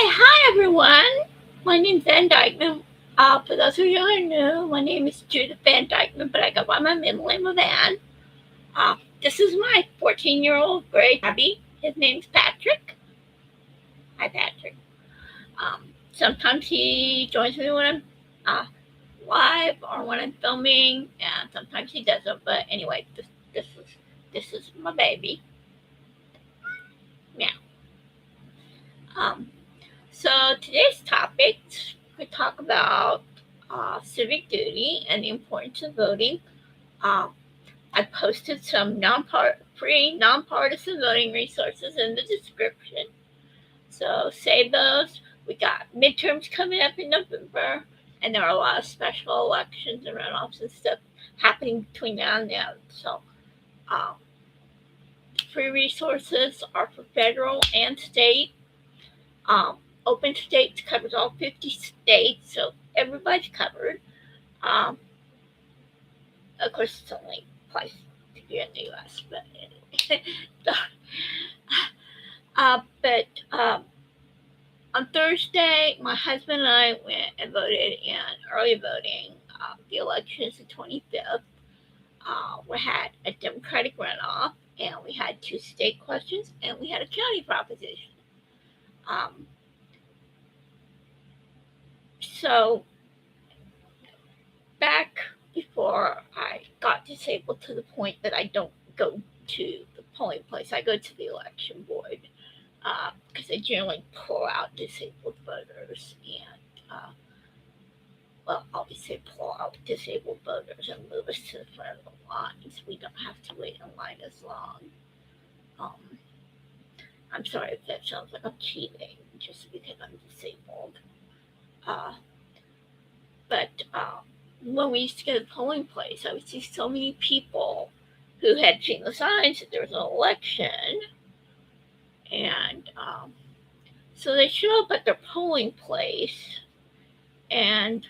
Hi everyone. My name's Van Dykeman. For those of you who are new, my name is Judith Van Dykeman, but I go by my middle name of Van. This is my 14-year-old gray tabby. His name's Patrick. Hi, Patrick. Sometimes he joins me when I'm live or when I'm filming, and sometimes he doesn't. But anyway, this is my baby. Meow. So today's topic, we talk about civic duty and the importance of voting. I posted some free nonpartisan voting resources in the description. So save those. We got midterms coming up in November, and there are a lot of special elections and runoffs and stuff happening between now and then. So free resources are for federal and state. Open States covers all 50 states, so everybody's covered. Of course, it's only applies if you're in the U.S., but anyway. On Thursday, my husband and I went and voted in early voting. The election is the 25th. We had a Democratic runoff, and we had 2 state questions, and we had a county proposition. So back before I got disabled to the point that I don't go to the polling place, I go to the election board because they generally pull out disabled voters and, obviously pull out disabled voters and move us to the front of the lines. We don't have to wait in line as long. I'm sorry if that sounds like I'm cheating just because I'm disabled. But when we used to go to the polling place, I would see so many people who had seen the signs that there was an election. And so they show up at their polling place and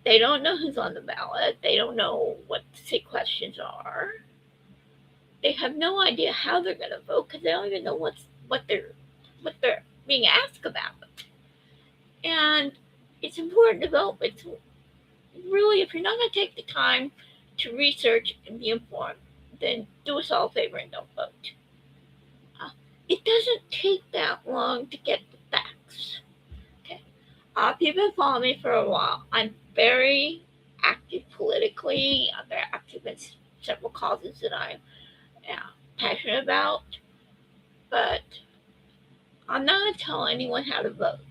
they don't know who's on the ballot. They don't know what the state questions are. They have no idea how they're going to vote because they don't even know what they're being asked about. And it's important to vote, but it's really, if you're not going to take the time to research and be informed, then do us all a favor and don't vote. It doesn't take that long to get the facts. Okay. If you've been following me for a while, I'm very active politically. I'm very active in several causes that I'm passionate about. But I'm not going to tell anyone how to vote.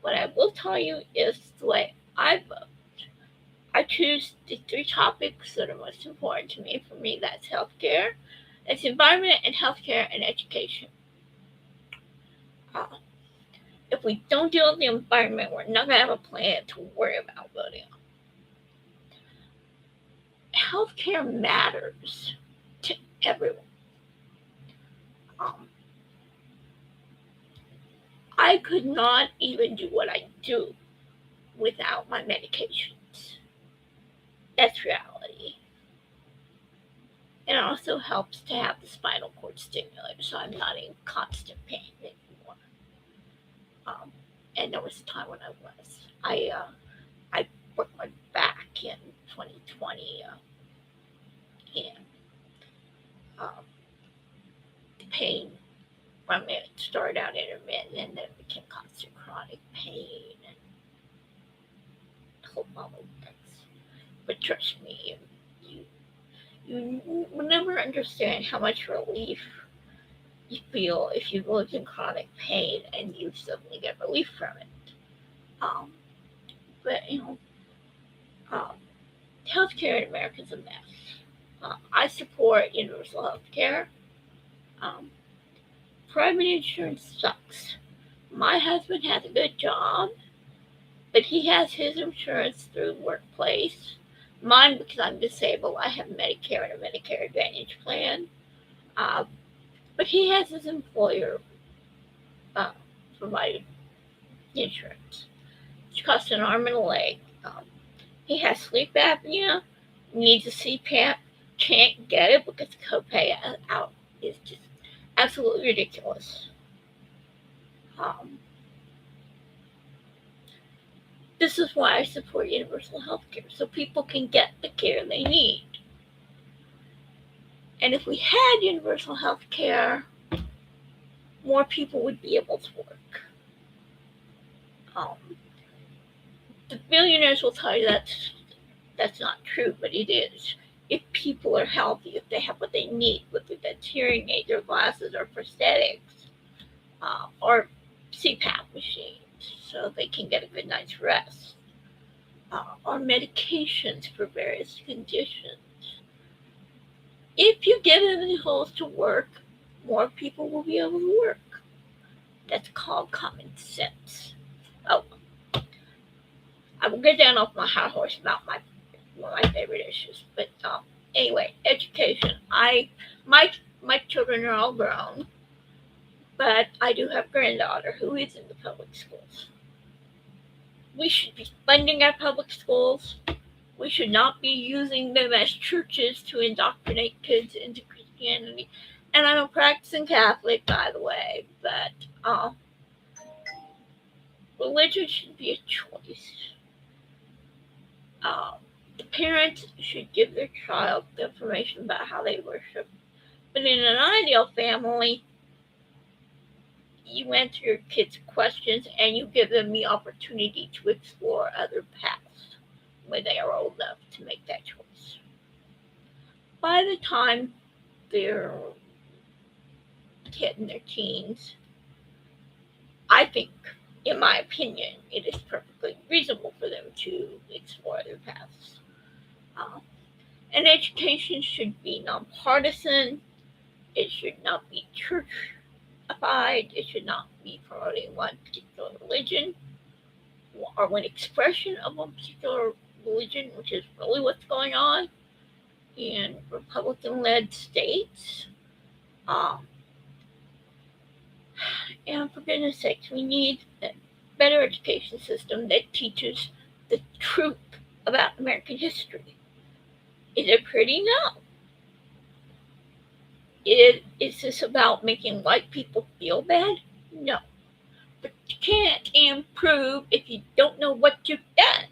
What I will tell you is the way I vote. I choose the 3 topics that are most important to me. For me, that's healthcare, that's environment and healthcare and education. If we don't deal with the environment, we're not going to have a plan to worry about voting on. Healthcare matters to everyone. I could not even do what I do without my medications. That's reality. It also helps to have the spinal cord stimulator, so I'm not in constant pain anymore. And there was a time when I was. I broke my back in 2020, and the pain from it started out intermittent, and then it became constant chronic pain and a whole lot of things. But trust me, you will never understand how much relief you feel if you've lived in chronic pain and you suddenly get relief from it. But healthcare in America is a mess. I support universal healthcare. Private insurance sucks. My husband has a good job, but he has his insurance through the workplace. Mine, because I'm disabled, I have Medicare and a Medicare Advantage plan. But he has his employer provided insurance, which costs an arm and a leg. He has sleep apnea, needs a CPAP, can't get it because the copay out is just absolutely ridiculous. This is why I support universal health care, so people can get the care they need. And if we had universal health care, more people would be able to work. The billionaires will tell you that's not true, but it is. If people are healthy, if they have what they need, whether that's hearing aids or glasses or prosthetics, or CPAP machines, so they can get a good night's rest, or medications for various conditions. If you give them the tools to work, more people will be able to work. That's called common sense. Oh, I will get down off my high horse about one of my favorite issues. But anyway, education. My children are all grown, but I do have a granddaughter who is in the public schools. We should be funding our public schools. We should not be using them as churches to indoctrinate kids into Christianity. And I'm a practicing Catholic, by the way, but religion should be a choice. The parents should give their child the information about how they worship. But in an ideal family, you answer your kids' questions and you give them the opportunity to explore other paths when they are old enough to make that choice. By the time they're hitting their teens, I think, in my opinion, it is perfectly reasonable for them to explore other paths. And education should be nonpartisan. It should not be churchified. It should not be promoting one particular religion or one expression of one particular religion, which is really what's going on in Republican-led states. And for goodness sakes, we need a better education system that teaches the truth about American history. Is it pretty? No. Is this about making white people feel bad? No. But you can't improve if you don't know what you've done.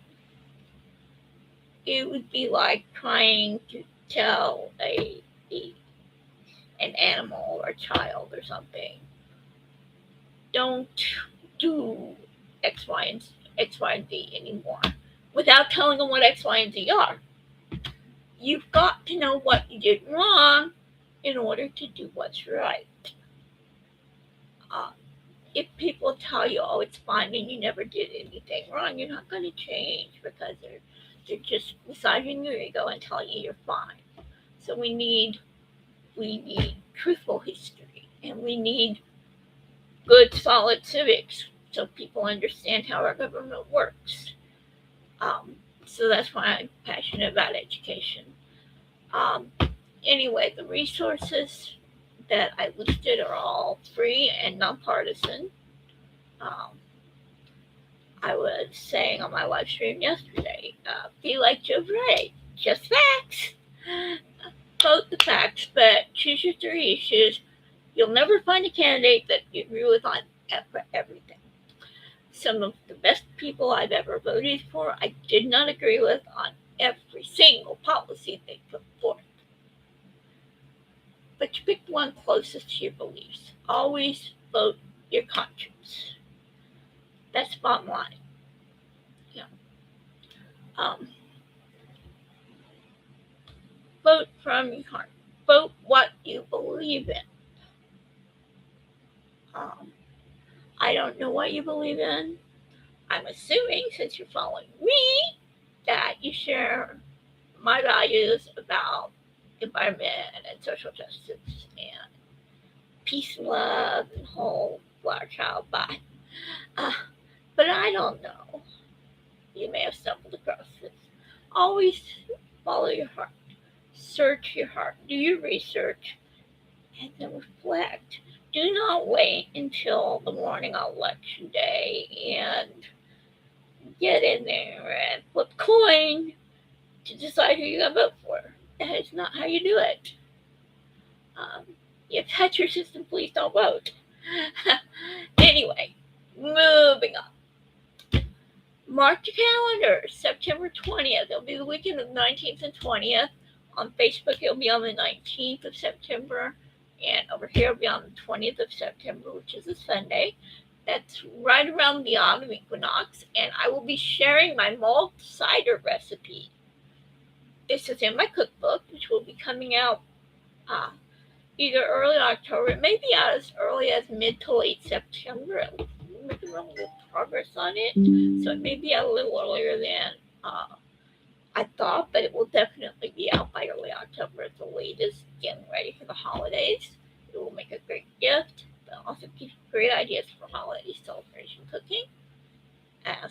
It would be like trying to tell an animal or a child or something, don't do X, Y, and Z anymore without telling them what X, Y, and Z are. You've got to know what you did wrong in order to do what's right. If people tell you, oh, it's fine and you never did anything wrong, you're not going to change because they're just massaging your ego and telling you you're fine. So we need truthful history, and we need good, solid civics so people understand how our government works. So that's why I'm passionate about education. Anyway, the resources that I listed are all free and nonpartisan. I was saying on my live stream yesterday, be like Joe Biden, just facts. Vote the facts, but choose your 3 issues. You'll never find a candidate that you agree with on everything. Some of the best people I've ever voted for, I did not agree with on every single policy they put forth. But you pick one closest to your beliefs. Always vote your conscience. That's the bottom line. Yeah. Vote from your heart. Vote what you believe in. I don't know what you believe in. I'm assuming, since you're following me, that you share my values about environment and social justice and peace and love and whole flower child bye. But I don't know. You may have stumbled across this. Always follow your heart. Search your heart. Do your research and then reflect. Do not wait until the morning of election day and get in there and flip a coin to decide who you're going to vote for. That is not how you do it. If that's your system, please don't vote. Anyway, moving on. Mark your calendar, September 20th. It'll be the weekend of the 19th and 20th. On Facebook, it'll be on the 19th of September. And over here, it'll be on the 20th of September, which is a Sunday. That's right around the autumn equinox. And I will be sharing my mulled cider recipe. This is in my cookbook, which will be coming out either early October. It may be out as early as mid to late September. We're making really good progress on it. So it may be out a little earlier than I thought, but it will definitely be out by early October at the latest, getting ready for the holidays. It will make a great gift, but also give you great ideas for holiday celebration cooking.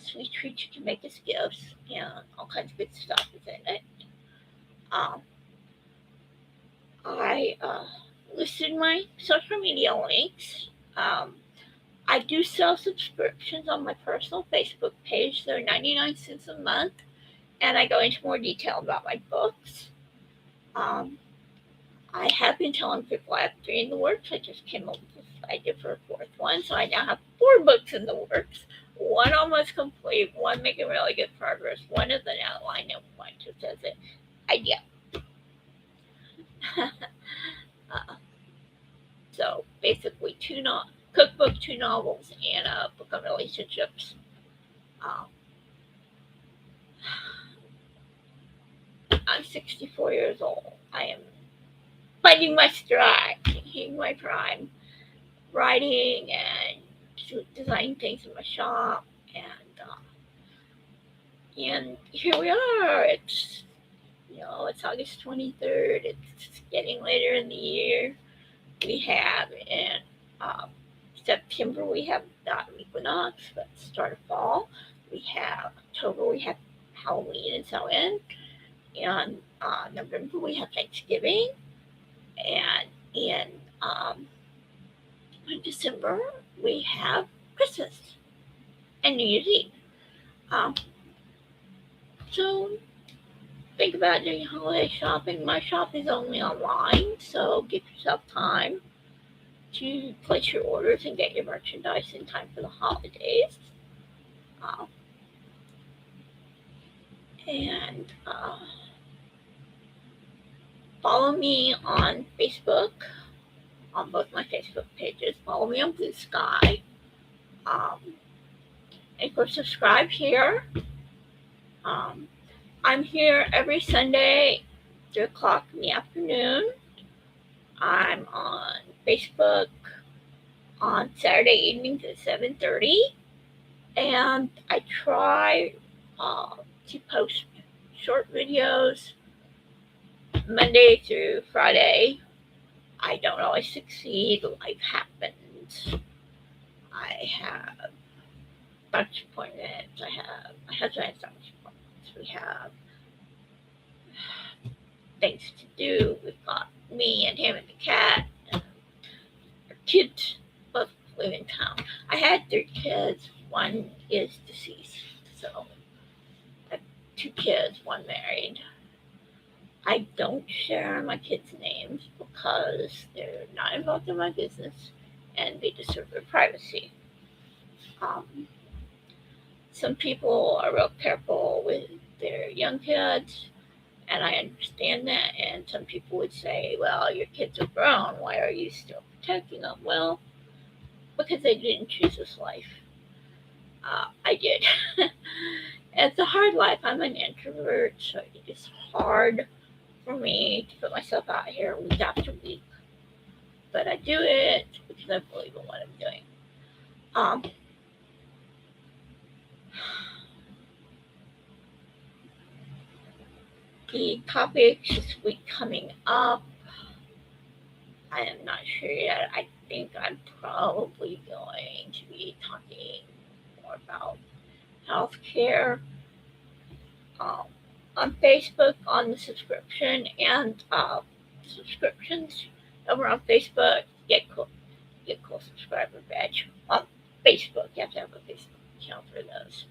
Sweet treats you can make as gifts, and all kinds of good stuff is in it. I listed my social media links. I do sell subscriptions on my personal Facebook page. They're 99 cents a month, and I go into more detail about my books. I have been telling people I have 3 in the works. I just came up with this idea for a 4th one, so I now have 4 books in the works. 1 almost complete, 1 making really good progress, 1 is an outline, and 1 just as an idea. So basically 2 cookbook, 2 novels, and a book on relationships. I'm 64 years old. I am finding my stride, hitting my prime, writing and designing things in my shop, and here we are. It's August 23rd. It's getting later in the year. We have in September we have the autumn equinox, but the start of fall. We have October. We have Halloween and so on. And November we have Thanksgiving, and in December we have Christmas and New Year's Eve. So think about doing holiday shopping. My shop is only online, so give yourself time to place your orders and get your merchandise in time for the holidays. And follow me on Facebook, on both my Facebook pages. Follow me on Blue Sky. And of course, subscribe here. I'm here every Sunday, 3 o'clock in the afternoon. I'm on Facebook on Saturday evenings at 7:30. And I try to post short videos Monday through Friday. I don't always succeed. Life happens. I have a bunch of appointments. My husband has so much appointments. We have things to do. We've got me and him and the cat. And our kids both live in town. I had 3 kids. 1 is deceased. So I have 2 kids, 1 married. I don't share my kids' names because they're not involved in my business and they deserve their privacy. Some people are real careful with their young kids, and I understand that. And some people would say, well, your kids are grown. Why are you still protecting them? Well, because they didn't choose this life. I did. It's a hard life. I'm an introvert, so it is hard for me to put myself out here week after week. But I do it because I believe in what I'm doing. The topics this week coming up, I am not sure yet. I think I'm probably going to be talking more about healthcare. On Facebook, on the subscription and subscriptions over on Facebook, get cool subscriber badge. On Facebook, you have to have a Facebook account for those.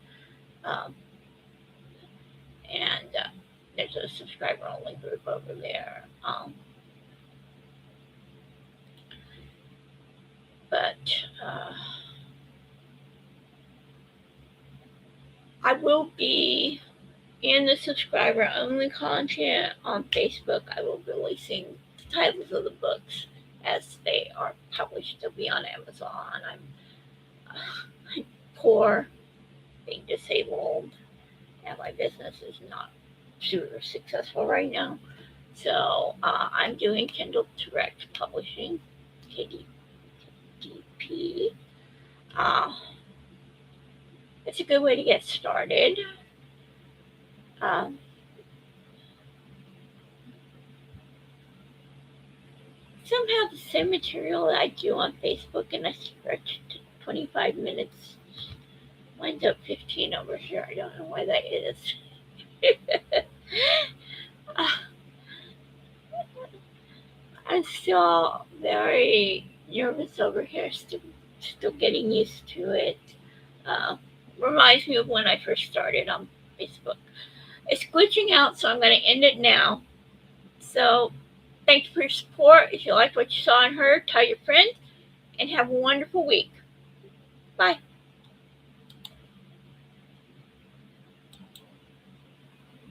And there's a subscriber only group over there. But I will be in the subscriber-only content on Facebook. I will be releasing the titles of the books as they are published. They'll be on Amazon. I'm poor, being disabled, and my business is not super successful right now. So I'm doing Kindle Direct Publishing, KDP. It's a good way to get started. Somehow the same material that I do on Facebook and I stretch to 25 minutes winds up 15 over here. I don't know why that is. I'm still very nervous over here, still getting used to it. Reminds me of when I first started on Facebook. It's glitching out, so I'm going to end it now. So, thank you for your support. If you liked what you saw and heard, tell your friends, and have a wonderful week. Bye.